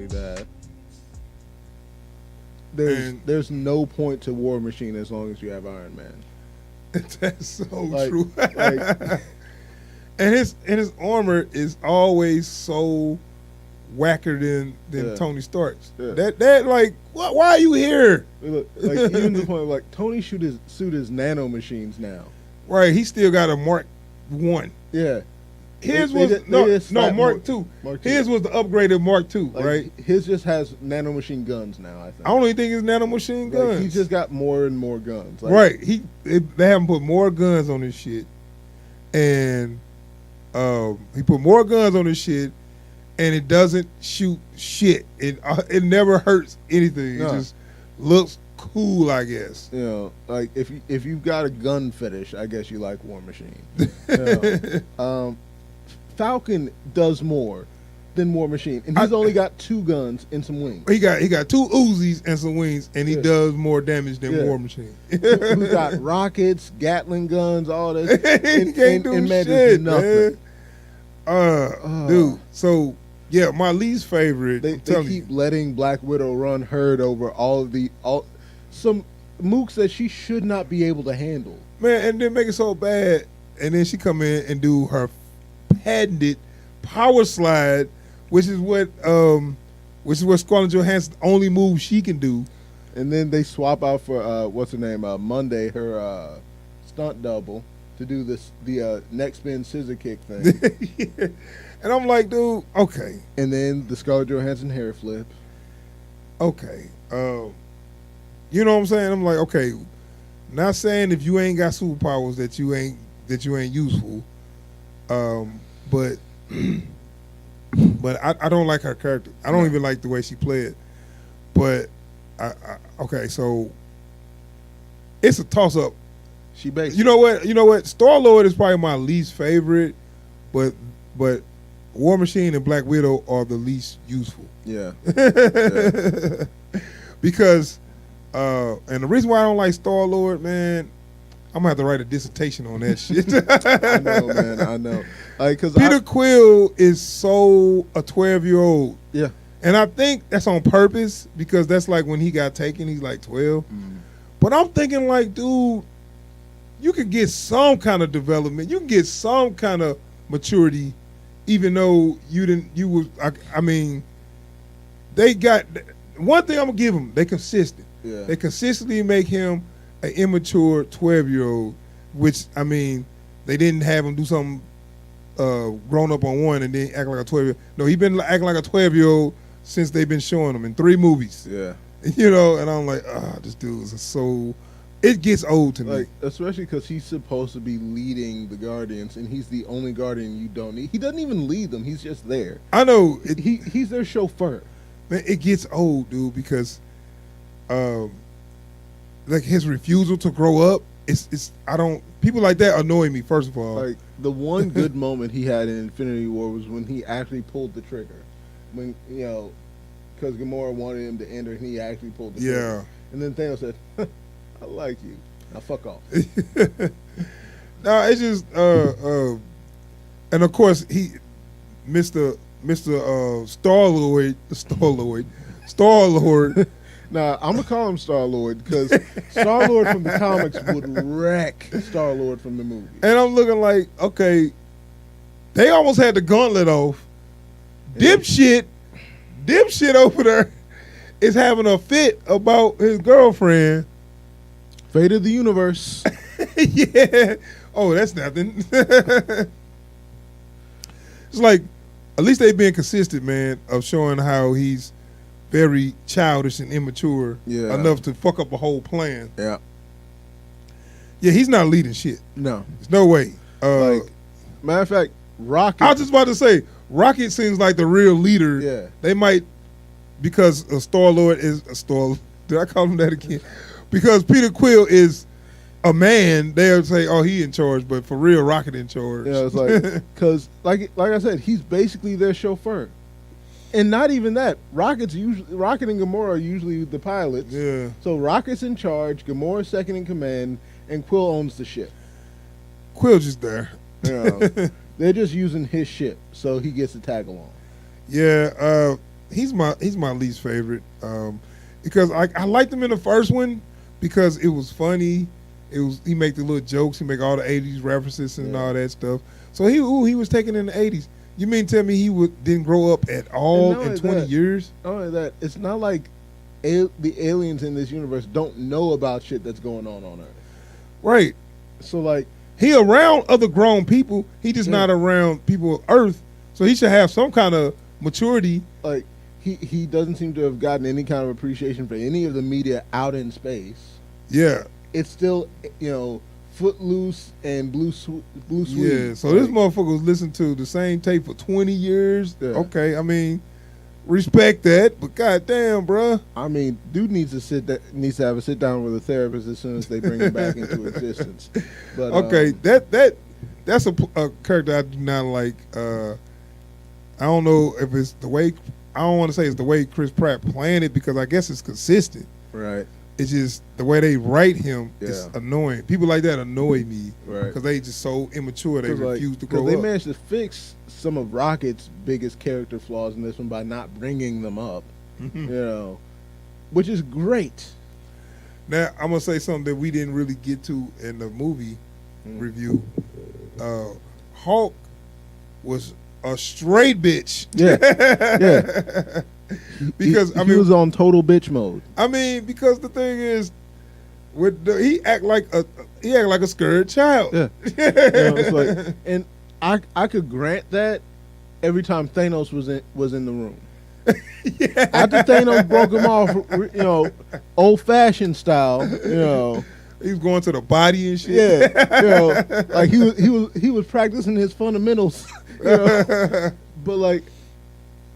that there's no point to War Machine as long as you have Iron Man. That's so Like, true. like, and his armor is always so whacker than Yeah. Tony Stark's. Yeah. That like, why are you here? Look, like even to the point of, like Tony suit is nano machines now. Right, he still got a Mark 1. Yeah, His They was just no slapped Mark 2. Mark II. His was the upgraded Mark 2, Like, right? his just has nano machine guns now. I think. I don't even think it's nanomachine guns. Like, he's just got more and more guns. Like, Right. They haven't put more guns on this shit. And he put more guns on this shit and it doesn't shoot shit. It never hurts anything. No. It just looks cool, I guess. You know, like if you've got a gun fetish, I guess you like War Machine. You know, Falcon does more than War Machine, and he's only got 2 guns and some wings. He got 2 Uzis and some wings, and he Yeah. does more damage than Yeah. War Machine. Who's got rockets, Gatling guns, all this, He can't do man shit, does nothing. man. Dude. So yeah, my least favorite. They I'm telling keep you. letting Black Widow run herd over some mooks that she should not be able to handle. Man, and then make it so bad, and then she come in and do her patented power slide, which is what Scarlett Johansson's only move she can do. And then they swap out for what's her name? Monday, her stunt double, to do the neck spin scissor kick thing. Yeah. And I'm like, dude, okay. And then the Scarlett Johansson hair flip. Okay. You know what I'm saying? I'm like, okay, not saying if you ain't got superpowers that you ain't useful. But I don't like her character. I don't even like the way she played. But okay, so it's a toss up. She basically, You know what? Star-Lord is probably my least favorite, but War Machine and Black Widow are the least useful. yeah. Because and the reason why I don't like Star-Lord, man, I'm gonna have to write a dissertation on that shit. I know, man. I know. Like, cause Peter Quill is so a 12-year-old. yeah. And I think that's on purpose because that's like when he got taken, he's like 12. But I'm thinking like, dude, you could get some kind of development. You can get some kind of maturity, even though I mean, they got one thing I'm gonna give them. They consistent. Yeah. They consistently make him an immature 12-year-old, which I mean, they didn't have him do something grown up on one and then act like a 12-year-old. No, he been acting like a 12-year-old since they've been showing him in 3 movies. Yeah. You know, and I'm like, this dude is so. It gets old to me. Like, especially because he's supposed to be leading the Guardians, and he's the only Guardian you don't need. He doesn't even lead them; he's just there. I know He's their chauffeur. Man, it gets old, dude, because, like his refusal to grow up. People like that annoy me. First of all, Like, the one good moment he had in Infinity War was when he actually pulled the trigger. When, you know, because Gamora wanted him to enter, and he actually pulled the trigger. yeah. And then Thanos said, "I like you. Now fuck off." No, it's just and of course Mr. Star-Lord. Now, I'm going to call him Star-Lord because Star-Lord from the comics would wreck Star-Lord from the movie. And I'm looking like, okay, they almost had the gauntlet off. Dipshit over there is having a fit about his girlfriend. Fate of the universe. Yeah. Oh, that's nothing. It's like, at least they being consistent, man, of showing how he's very childish and immature enough to fuck up a whole plan. Yeah. Yeah, he's not leading shit. No. There's no way. Matter of fact, Rocket. I was just about to say, Rocket seems like the real leader. Yeah. They might, because Star-Lord is a Star. Did I call him that again? Because Peter Quill is a man, they'll say, "Oh, he in charge," but for real, Rocket in charge. Yeah, it's like because, like I said, he's basically their chauffeur, and not even that. Rocket and Gamora are usually the pilots. Yeah. So Rocket's in charge, Gamora's second in command, and Quill owns the ship. Quill's just there. You know, they're just using his ship, so he gets to tag along. Yeah. he's my least favorite because I liked him in the first one because it was funny. He make the little jokes. He make all the '80s references and all that stuff. So he was taken in the '80s. You mean tell me he didn't grow up at all in 20 years? Not only that, it's not like the aliens in this universe don't know about shit that's going on Earth. Right. So like he around other grown people. He just not around people of Earth. So he should have some kind of maturity. Like he doesn't seem to have gotten any kind of appreciation for any of the media out in space. Yeah. It's still, Footloose and Blue Sweet. Yeah, so this motherfucker was listening to the same tape for 20 years. Yeah. Okay, I mean, respect that, but goddamn, bruh. I mean, dude needs to have a sit down with a therapist as soon as they bring him back into existence. But okay, that's a character I do not like. I don't know if it's the way. I don't want to say it's the way Chris Pratt playing it because I guess it's consistent. Right. It's just the way they write him is annoying. People like that annoy me because they just so immature. They refuse to grow up. They managed to fix some of Rocket's biggest character flaws in this one by not bringing them up, which is great. Now, I'm going to say something that we didn't really get to in the movie review. Hulk was a straight bitch. Yeah. Because he was on total bitch mode. I mean, because the thing is, he act like a scared child. Yeah. It's like, and I could grant that every time Thanos was in the room. Yeah. After Thanos broke him off, old fashioned style, he was going to the body and shit. Yeah, like he was practicing his fundamentals. But like,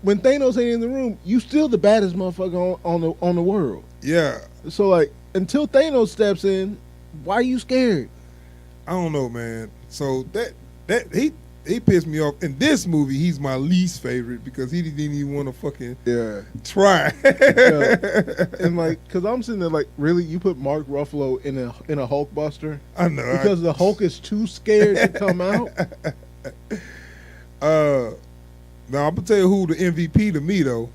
when Thanos ain't in the room, you still the baddest motherfucker on the world. Yeah. So like, until Thanos steps in, why are you scared? I don't know, man. So that he pissed me off. In this movie, he's my least favorite because he didn't even want to fucking try. And like, cause I'm sitting there like, really, you put Mark Ruffalo in a Hulkbuster? I know because the Hulk is too scared to come out. Now I'm gonna tell you who the MVP to me though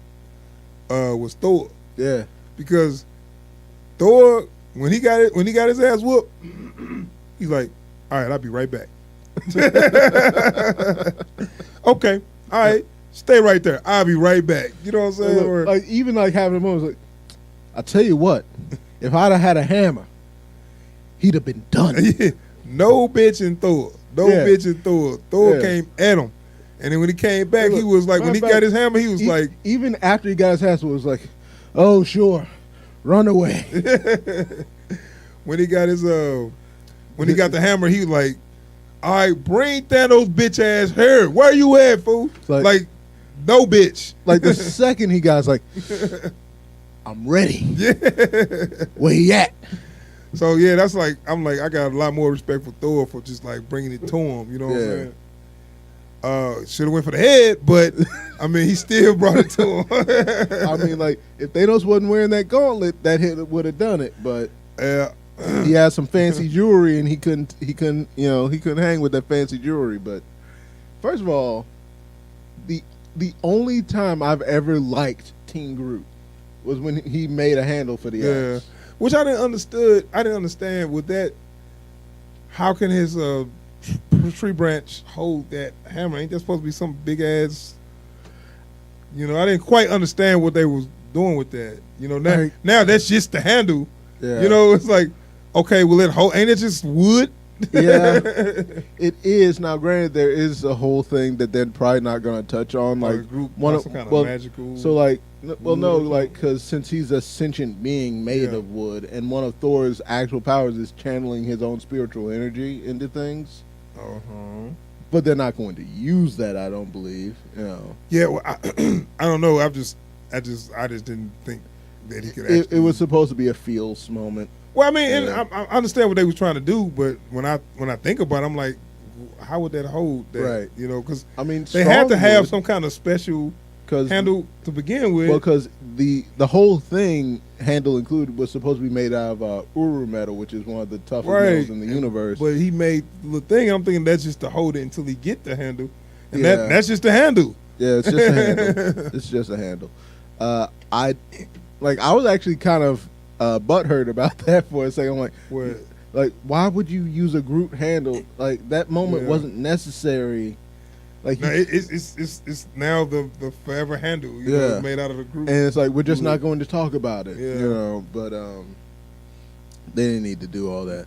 was Thor. Yeah, because Thor when he got his ass whooped, he's like, all right, I'll be right back. Okay, all right, stay right there. I'll be right back. You know what I'm saying? Look, like even like having a moment like, I tell you what, if I'd have had a hammer, he'd have been done. No bitch in Thor. No bitch in Thor. Thor came at him. And then when he came back, he was like, when he got his hammer, he was like. Even after he got his hammer, it was like, oh, sure, run away. When he got when he got the hammer, he was like, all right, bring Thanos bitch ass here. Where you at, fool? Like no bitch. Like the second he got, like, I'm ready. Yeah. Where he at? So yeah, that's like, I'm like, I got a lot more respect for Thor for just like bringing it to him. You know what I'm saying? Should have went for the head, but I mean, he still brought it to him. I mean, like if Thanos wasn't wearing that gauntlet, that hit would have done it. But he had some fancy jewelry, and he couldn't hang with that fancy jewelry. But first of all, the only time I've ever liked Team Groot was when he made a handle for the axe. Which I didn't understand with that. How can his tree branch hold that hammer? Ain't that supposed to be some big ass? I didn't quite understand what they was doing with that. Now that's just the handle. Yeah. It's like, okay, well it hold. Ain't it just wood? Yeah, it is. Now, granted, there is a whole thing that they're probably not going to touch on, like group, some kind of magical. So, like, because since he's a sentient being made of wood, and one of Thor's actual powers is channeling his own spiritual energy into things. But they're not going to use that, I don't believe. Yeah, well, I don't know. I just didn't think that he could. It was supposed to be a feels moment. Well, I mean, and I understand what they was trying to do, but when I think about it, I'm like, how would that hold that? Right. Because I mean, they had to have some kind of special handle to begin with. Well, because the whole thing, handle included, was supposed to be made out of Uru metal, which is one of the toughest metals in the universe. But he made the thing. I'm thinking that's just to hold it until he get the handle, and that's just the handle. Yeah, it's just a handle. It's just a handle. I was actually kind of butthurt about that for a second. I'm like, What? like, why would you use a Groot handle? Like, that moment Yeah. wasn't necessary. Like, No, it's now the forever handle. You know, Yeah. it's made out of the group. and it's like, we're just not going to talk about it. Yeah. You know, but they didn't need to do all that.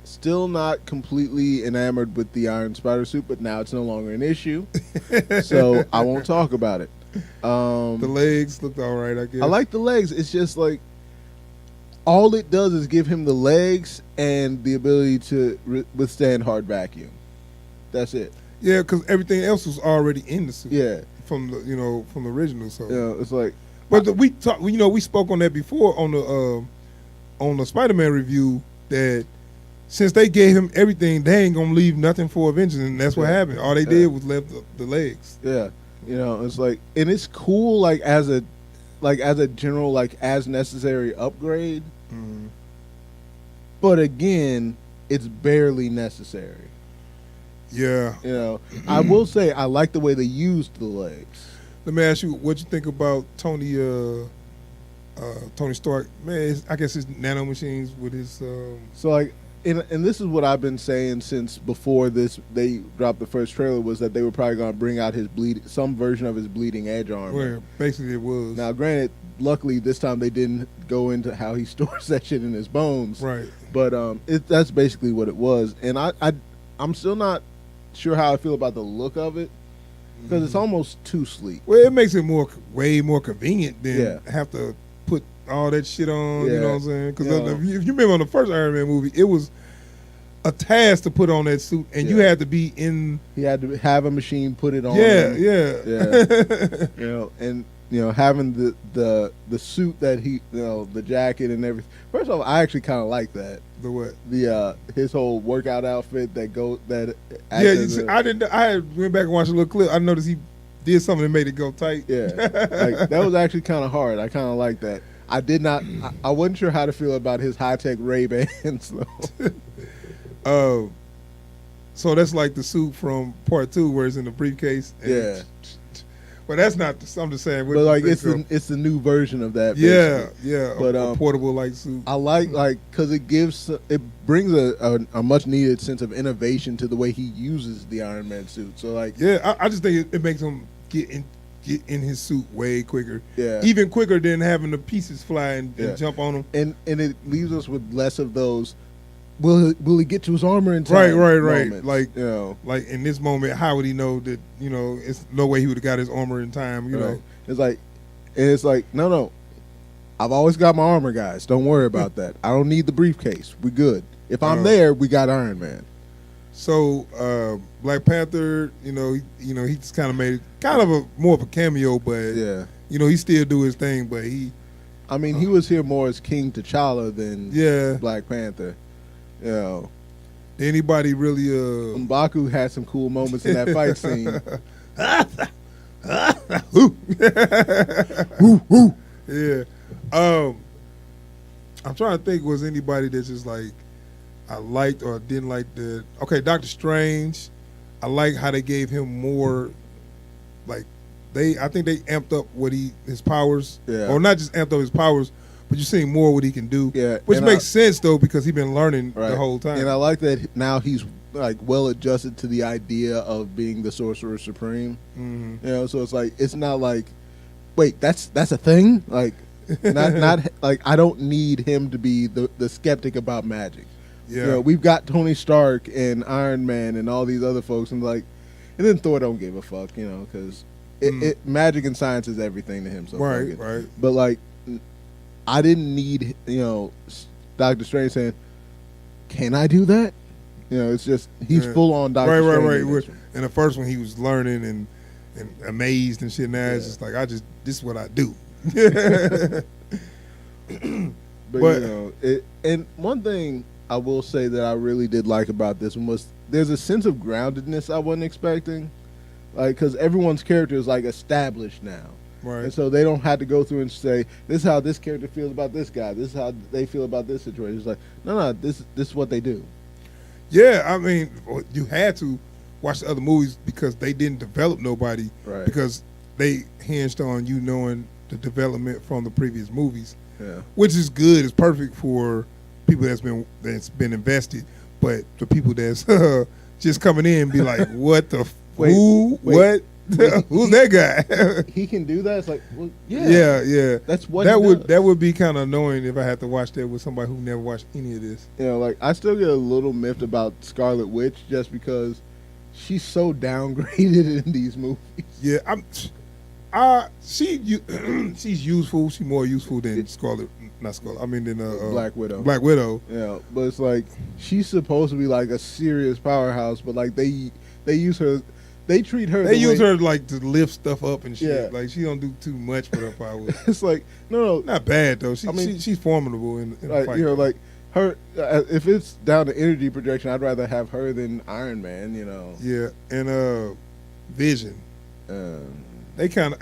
Still not completely enamored with the Iron Spider suit, but now it's no longer an issue, so I won't talk about it. The legs looked all right, I guess. I like the legs. It's just like all it does is give him the legs and the ability to withstand hard vacuum. That's it. Yeah, because everything else was already in the suit. Yeah, From the original. So, it's like, but we spoke on that before on the Spider-Man review that since they gave him everything, they ain't gonna leave nothing for Avengers, and that's what happened. All they did was left the legs. yeah, it's like, and it's cool, like as a general, like as necessary upgrade. Mm. But again, it's barely necessary. Yeah. I will say I like the way they used the legs. Let me ask you, what you think about Tony Stark? Man, I guess his nano machines with his. So like, and this is what I've been saying since before they dropped the first trailer, was that they were probably going to bring out some version of his bleeding edge armor. Where basically it was. Now, granted, luckily this time they didn't go into how he stores that shit in his bones. Right. But that's basically what it was, and I'm still not sure how I feel about the look of it, because it's almost too sleek. Well, it makes it way more convenient than Yeah. have to put all that shit on. Yeah. You know what I'm saying? Because Yeah. if you remember on the first Iron Man movie, it was a task to put on that suit, and you Yeah. had to be in. He had to have a machine put it on. Yeah, him. yeah. And having the suit that he, the jacket and everything. First of all, I actually kind of like that. The what? The his whole workout outfit that Yeah, I went back and watched a little clip. I noticed he did something that made it go tight. Yeah, like, that was actually kind of hard. I kind of like that. I did not. I wasn't sure how to feel about his high-tech Ray-Bans though. So that's like the suit from Part 2 where it's in the briefcase. Yeah. But that's not. I'm just saying. But like it's the new version of that. Yeah, basically. yeah. But a portable like suit. I like because it brings a much needed sense of innovation to the way he uses the Iron Man suit. So like, yeah, I just think it makes him get in his suit way quicker. Yeah, even quicker than having the pieces fly and jump on him. And it leaves us with less of those. Will he get to his armor in time? Right. Moments, like like in this moment, how would he know that it's no way he would have got his armor in time? You know, it's like no. I've always got my armor, guys. Don't worry about that. I don't need the briefcase. We good. If I'm there, we got Iron Man. So Black Panther, he just kind of made it more of a cameo, but yeah, he still do his thing. But he was here more as King T'Challa than Black Panther. Did anybody really? M'Baku had some cool moments in that fight scene. Yeah. I'm trying to think. Was anybody that's just like I liked or didn't like the? Okay, Doctor Strange. I like how they gave him more. Like I think they amped up his powers. Yeah. Or not just amped up his powers, but you're seeing more what he can do. Yeah. Which makes sense though because he's been learning the whole time. And I like that now he's like well adjusted to the idea of being the Sorcerer Supreme. Mm-hmm. So it's like it's not like, wait, that's a thing. Like not like I don't need him to be the skeptic about magic. Yeah. We've got Tony Stark and Iron Man and all these other folks, and then Thor don't give a fuck, because magic and science is everything to him. So right. But like, I didn't need Doctor Strange saying, "Can I do that?" It's just he's full on Doctor Strange. Right. In the first one, he was learning and amazed and shit. Now it's just like this is what I do. but and one thing I will say that I really did like about this one was there's a sense of groundedness I wasn't expecting, because everyone's character is established now. Right. And so they don't have to go through and say, this is how this character feels about this guy. This is how they feel about this situation. It's like, no, this is what they do. Yeah, I mean, you had to watch the other movies because they didn't develop nobody Right. because they hinged on you knowing the development from the previous movies, Yeah. which is good. It's perfect for people that's been invested, but the people that's just coming in be like, what the Wait, who wait. what who's that guy? He can do that. It's like, well, yeah. yeah. That's what that he would does. that would be kind of annoying if I had to watch that with somebody who never watched any of this. You know, like I still get a little miffed about Scarlet Witch just because she's so downgraded in these movies. Yeah, she's useful. She's more useful than not Scarlet. I mean, than Black Widow. Black Widow. Yeah, but it's like she's supposed to be like a serious powerhouse, but like they use her, they treat her. They use her like to lift stuff up and shit. Yeah. Like she don't do too much with her powers. It's like no, Not bad though. I mean, She's formidable in the like fight. you know, like her. If it's down to energy projection, I'd rather have her than Iron Man. You know. Yeah, and Vision. They kind of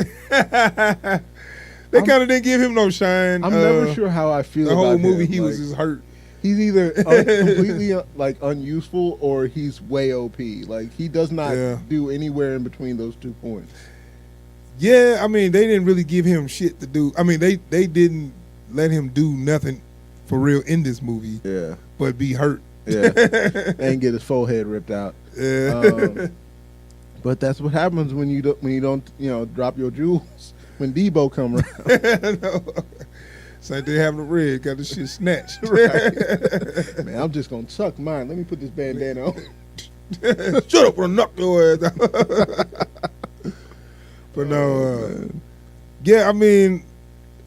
didn't give him no shine. I'm never sure how I feel the about whole movie. him. He was Like, just hurt. he's either completely like unuseful or he's way OP. Like he does not do anywhere in between those 2 points. Yeah, I mean they didn't really give him shit to do. I mean they didn't let him do nothing for real in this movie. Yeah, but be hurt. yeah, and get his forehead ripped out. Yeah. But that's what happens when you don't drop your jewels when Debo come around. No. Same thing happened to Red. Got the shit snatched. Right. Man, I'm just gonna tuck mine. Let me put this bandana on. Shut up or I'll knock your ass out. But no, yeah, I mean,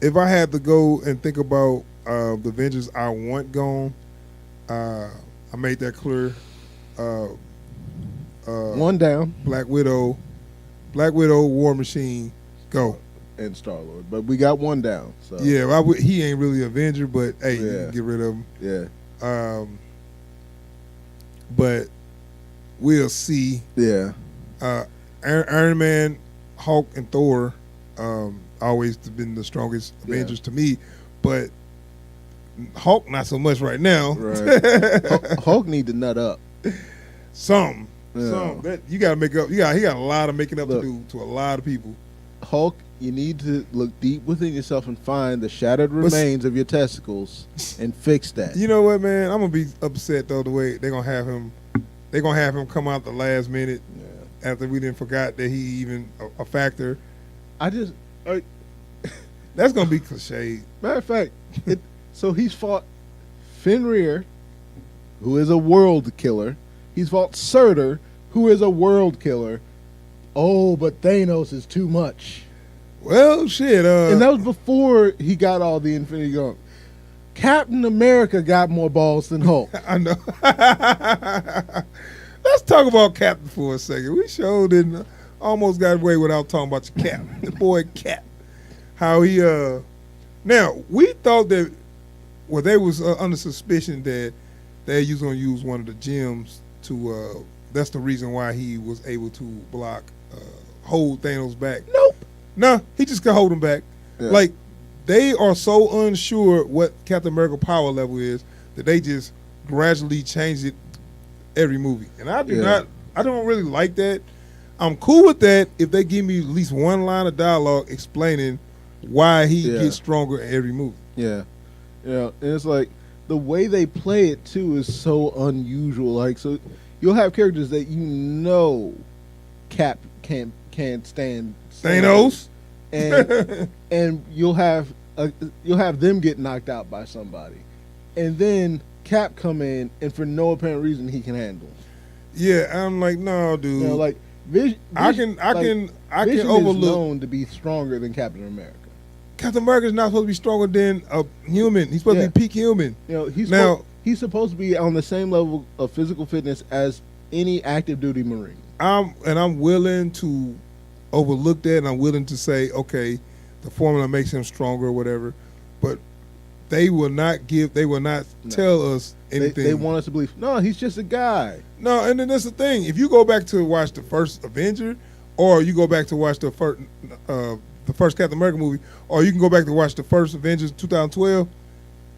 if I had to go and think about the Avengers I want gone, I made that clear. One down. Black Widow, War Machine, go. And Star-Lord. But we got one down. So Yeah, he ain't really an Avenger, but hey, you Yeah. can get rid of him. Yeah. But we'll see. Yeah. Iron Man, Hulk, and Thor always been the strongest Avengers to me, but Hulk not so much right now. Right. Hulk need to nut up. Some. Yeah. You got to make up. He got a lot of making up Look. to do to a lot of people. Hulk, you need to look deep within yourself and find the shattered remains of your testicles and fix that. You know what, man? I'm gonna be upset though the way they're gonna have him. They're gonna have him come out the last minute after we didn't forgot that he even a factor. That's gonna be cliche. Matter of fact, so he's fought Fenrir, who is a world killer. He's fought Surtur, who is a world killer. Oh, but Thanos is too much. Well, shit. And that was before he got all the Infinity Gauntlet. Captain America got more balls than Hulk. I know. Let's talk about Captain for a second. We sure didn't almost got away without talking about your Cap, the boy Cap. How he now we thought that they was under suspicion that they was gonna use one of the gems to that's the reason why he was able to block hold Thanos back. Nope. No, he just could hold him back. Yeah. Like they are so unsure what Captain America power level is that they just gradually change it every movie. And I don't really like that. I'm cool with that if they give me at least one line of dialogue explaining why he gets stronger in every movie. Yeah. Yeah. And it's like the way they play it too is so unusual. Like, so you'll have characters that Cap can't stand Thanos. and you'll have them get knocked out by somebody. And then Cap come in and for no apparent reason he can handle him. Yeah, I'm like, no, dude. You know, like Vision, I can Vision overlook. is known to be stronger than Captain America. Captain America's not supposed to be stronger than a human. He's supposed to be peak human. You know, he's supposed to be on the same level of physical fitness as any active duty Marine. I'm willing to overlook that, and I'm willing to say, okay, the formula makes him stronger or whatever, but they will not tell us anything. They want us to believe, no, he's just a guy. No, and then that's the thing. If you go back to watch the first Avenger, or you go back to watch the first Captain America movie, or you can go back to watch the first Avengers 2012,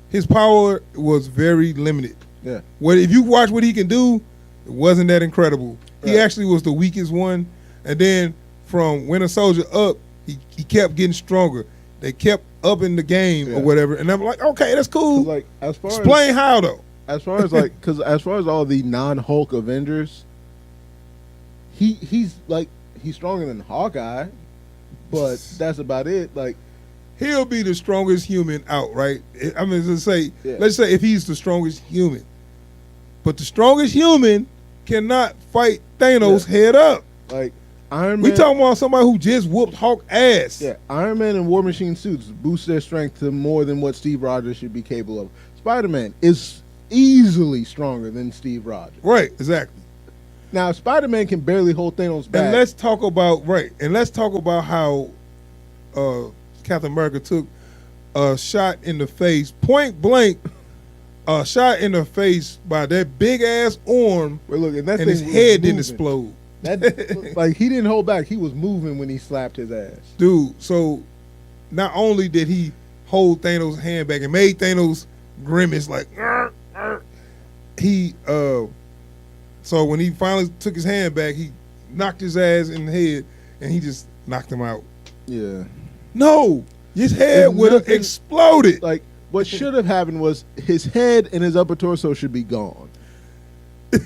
his power was very limited. Yeah. If you watch what he can do, It wasn't that incredible. Right. He actually was the weakest one. And then from Winter Soldier up, he kept getting stronger. They kept upping the game or whatever. And I'm like, okay, that's cool. Like as far Explain how though. As far as like, because as far as all the non-Hulk Avengers, he's stronger than Hawkeye, but that's about it. Like he'll be the strongest human out, right? I mean, let's say if he's the strongest human, but the strongest human cannot fight Thanos head up. Like Iron Man, we talking about somebody who just whooped Hulk ass. Yeah, Iron Man and War Machine suits boost their strength to more than what Steve Rogers should be capable of. Spider-Man is easily stronger than Steve Rogers. Right, exactly. Now, Spider-Man can barely hold Thanos back. And let's talk about how Captain America took a shot in the face, point blank, a shot in the face by that big ass arm, and his head didn't explode. That like he didn't hold back; he was moving when he slapped his ass, dude. So not only did he hold Thanos' hand back and made Thanos grimace like, so when he finally took his hand back, he knocked his ass in the head and he just knocked him out. Yeah. No, his head would have exploded. Like what should have happened was his head and his upper torso should be gone.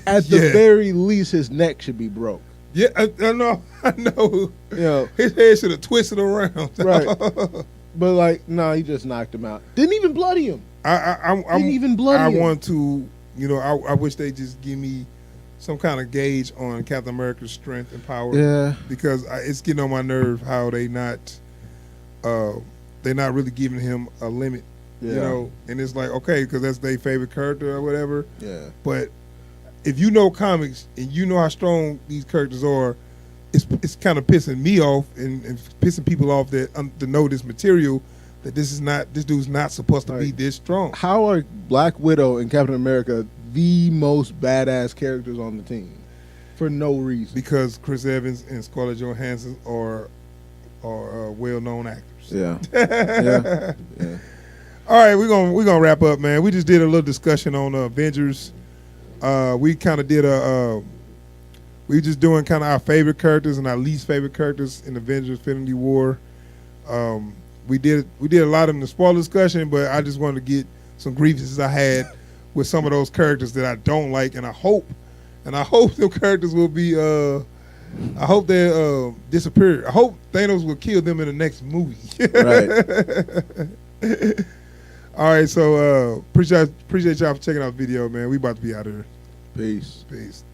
At the very least, his neck should be broke. Yeah, I know. You know, his head should have twisted around. Right. But like, no, he just knocked him out. Didn't even bloody him. Didn't even bloody him. I want to, I wish they just give me some kind of gauge on Captain America's strength and power. Yeah. Because it's getting on my nerve how they're not really giving him a limit. Yeah. And it's like, okay, because that's their favorite character or whatever. Yeah. But if you know comics and you know how strong these characters are, it's kind of pissing me off and pissing people off that to know this material that this dude's not supposed to be this strong. How are Black Widow and Captain America the most badass characters on the team for no reason? Because Chris Evans and Scarlett Johansson are well-known actors. Yeah. Yeah. All right, we're gonna wrap up, man. We just did a little discussion on Avengers. We kind of did we just doing kind of our favorite characters and our least favorite characters in Avengers: Infinity War. We did a lot in the spoiler discussion, but I just wanted to get some grievances I had with some of those characters that I don't like, and I hope the characters will be. I hope they disappear. I hope Thanos will kill them in the next movie. Right. All right, so appreciate y'all for checking out the video, man. We about to be out of here. Peace. Peace.